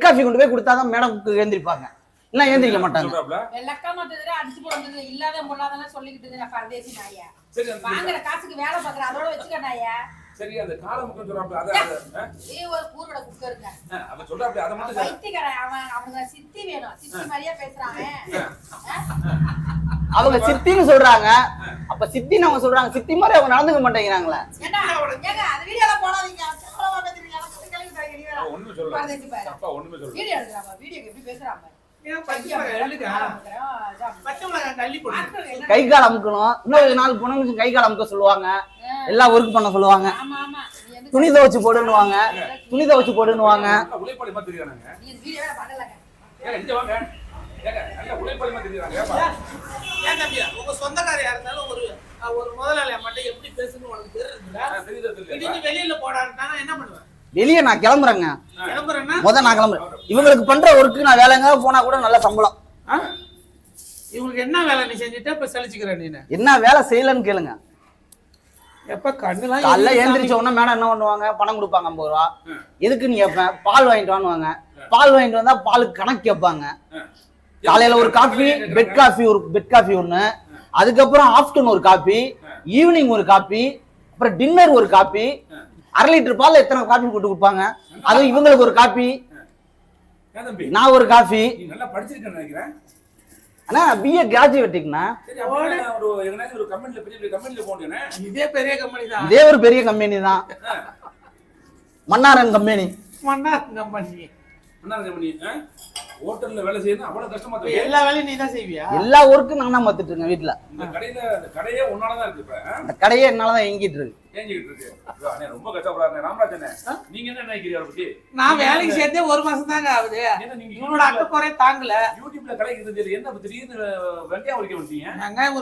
Coffee கொண்டு போய் கொடுத்தாதான் மேடம் ஏந்திரிப்பாங்க, இல்ல ஏந்திரிக்க மாட்டாங்க. அடிச்சு போடுறது இல்லாத பொண்ணாதான் சொல்லிக்கிட்டு பரதேசி நாயா வாங்குற காசுக்கு வேலை பாக்குற அதோட வச்சுக்க நாயா. சரி அந்த காலமுக்கு சொல்றாப்ல அத ஏ ஒரு கூரோட குக்கர்ங்க அவ சொல்றாப்ல அத மட்டும் வைத்திகற அவங்க சித்தி வேணும், சித்தி மாதிரியா பேசுறாங்க. அவங்க சித்தின்னு சொல்றாங்க, அப்ப சித்தின்னு அவங்க சொல்றாங்க, சித்தி மாதிரி அவங்க நடந்துக்க மாட்டேங்கிறாங்களே. ஏண்டா ஏங்க அந்த வீடியோல போடாதீங்க, கேவலமா பேசுறீங்க, எனக்கு கேள்வி தரீங்க நீ வேற. ஒண்ணுமே சொல்லல பரதேசி பாரு அப்பா ஒண்ணுமே சொல்லல. வீடியோ எடுக்கறாங்க, வீடியோக்கு எப்படி பேசுறாங்க கை கால் அமுக்கணும், இன்னொரு 4 பொண்ணுங்க கை கால் அமுக்க சொல்லுவாங்க, எல்லாம் ஒர்க் பண்ண சொல்லுவாங்க, துணி துவைச்சு போடுன்னுவாங்க, துணி துவைச்சு போடுன்னுவாங்க. உழைப்பாளி மாதிரி தெரியுறாங்க. நீ வீடியோ வேற பண்ணலங்க. ஏங்க இங்க வாங்க. ஏங்க நல்ல உழைப்பாளி மாதிரி தெரியுறாங்க. ஏன் தம்பி உங்க சொந்தக்காரயா இருந்தாலும் ஒரு முதலாளியா மட்டும் எப்படி பேசணும்னு உனக்கு தெரியுதுல? திடீர்னு வெளியில போடான்னா என்ன பண்ணுவேன்? வெளியே நான் கிளம்புறேங்க, கிளம்புறேன்னா நான் கிளம்புறேன். இவங்களுக்கு பண்ற ஒர்க்கு நான் வேலைங்க போனா கூட நல்ல சம்பளம். இவங்களுக்கு என்ன வேலை நீ செஞ்சுட்டு இப்ப சலிச்சுக்கிற நீ? என்ன வேலை செய்யலன்னு கேளுங்க. எப்ப கண்ணுலாம் காலைல எழுந்திரிச்ச உடனே மேடம் என்ன பண்ணுவாங்க, பணம் கொடுப்பாங்க 50 ரூபா. எதுக்குன்னு கேட்பேன், பால் வாங்கிட்டு வாங்குவாங்க. பால் வாங்கிட்டு வந்தா பாலுக்கு கணக்கு கேட்பாங்க. காலையில ஒரு காஃபி, பெட் காஃபி ஒண்ணு, அதுக்கப்புறம் ஆஃப்டர்நூன் ஒரு காஃபி, ஈவினிங் ஒரு காஃபி, அப்புறம் டின்னர் ஒரு காஃபி. 1/2 லிட்டர் பால்ல எத்தனை காஃபி போட்டு கொடுப்பாங்க, அதுவும் இவங்களுக்கு ஒரு காஃபி, நான் ஒரு காஃபி. நீ நல்லா படிச்சிருக்கேன்னு நினைக்கிறேன். அண்ணா பிஏ கிராஜுவேட்டுங்கண்ணா. சரி அப்ப ஒரு எங்கனாச்சும் ஒரு கம்பெனில பெரிய கம்பெனில போறேனே. இதே பெரிய கம்பெனி தான், இதே ஒரு பெரிய கம்பெனி தான், மன்னாரன் கம்பெனி. மன்னாரன் கம்பெனி ஹோட்டல்ல வேலை செய்யணும் அவ்வளவு கஷ்டமா இருக்கு. எல்லா வேலையும் நீ தான் செய்வியா? எல்லா ஒர்க்கும் நான் தான் பார்த்துட்டு இருக்கேன் வீட்டுல. இந்த கடையே உன்னாலதான் இருக்கு. இப்ப இந்த கடையே என்னாலதான் இயங்கிட்டு இருக்கு. ஏங்கிட்டு இருக்கு. ரொம்ப கஷ்டப்படுறாங்க. ராமராஜன் நீங்க என்ன நினைக்கிறீங்க அதை பத்தி? நான் வேலைக்கு சேர்த்தே 1 மாசம் தாங்க ஆகுது. இவனோட அக்கறை தாங்கல. யூடியூப்ல கடைக்கு இருந்தது என்ன திடீர்னு வெங்காயம் உரிக்க வந்தீங்க? வெங்காயம்